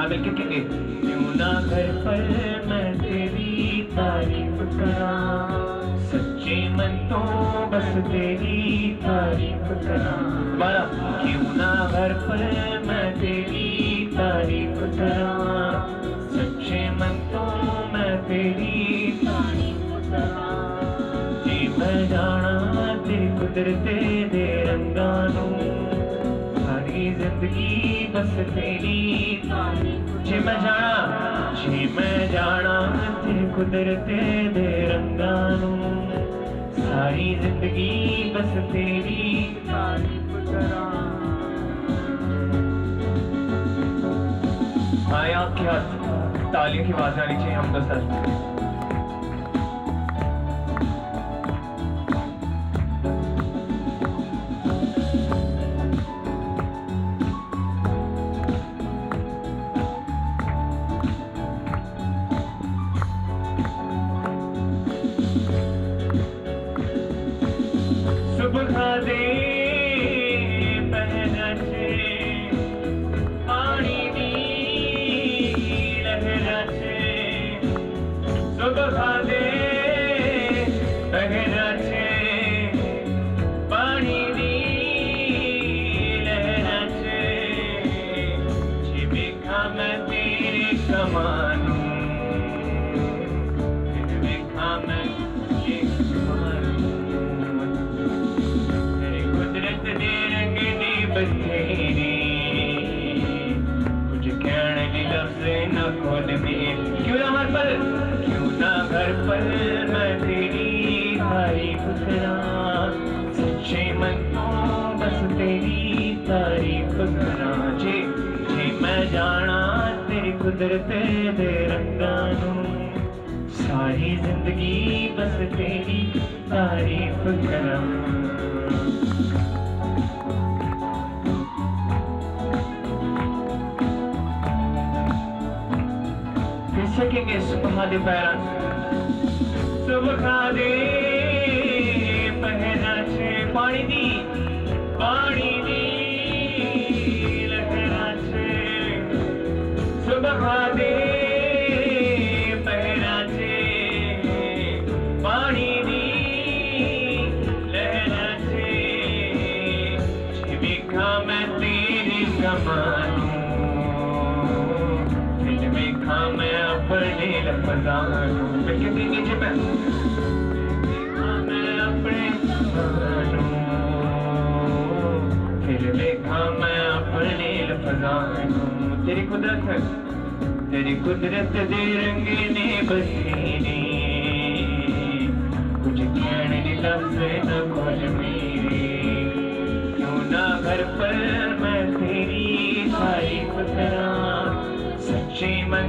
हाँ मिलके कहेंगे। क्यों ना घर पर मैं तेरी तारीफ करा, सच्चे मन तो बस तेरी तारीफ करा। दोबारा। क्यों ना घर पर मैं तेरी तारीफ करा, सच्चे मन तो मैं तेरी तारीफ करा। जी मैं जाना तेरी कुदरत दे रंगां नूं, सारी जिंदगी बस तेरी तारीफ। जी मैं जाना तेरी कुदरत दे रंगां नूं, सारी जिंदगी बस तेरी तारीफ करा। आए आपके हाथ तालियों की आवाज आनी चाहिए हम तो सर। सुबह दे पहना से पानी दी लहरा से, सुबह दे पहना से पानी दी लहरा से, छिपा मैं तेरे कमानू, देखा मैं ये कमानू, दे रंग ने बथेरे, कुछ कहने की लफ्ज़ न खोल में। क्यों ना घर पर, क्यों ना घर पर मैं तेरी तारीफ करा, सच्चे मन तो बस तेरी तारीफ करा। जी मैं जाना तेरी कुदरत दे रंगां नूं, सारी जिंदगी बस तेरी तारीफ करा। सकेंगे सुबह दे पैरा, सुबह दे पहना से पानी दी लहरा से, सुबह दे पहना से पानी दी लहरा से, छिपा मैं तेरे कमानू, मैं अपने लफ्ज़ां नूं, मिलके कहेंगे जी मैं अपने नूं, फिर देखा मैं अपने लफ्ज़ां नूं। तेरी कुदरत दे रंग ने बथेरे, कुछ कहने की लफ्ज़ न खोल मेरे। क्यों ना घर पर मैं तेरी तारीफ करा, सच्चे मन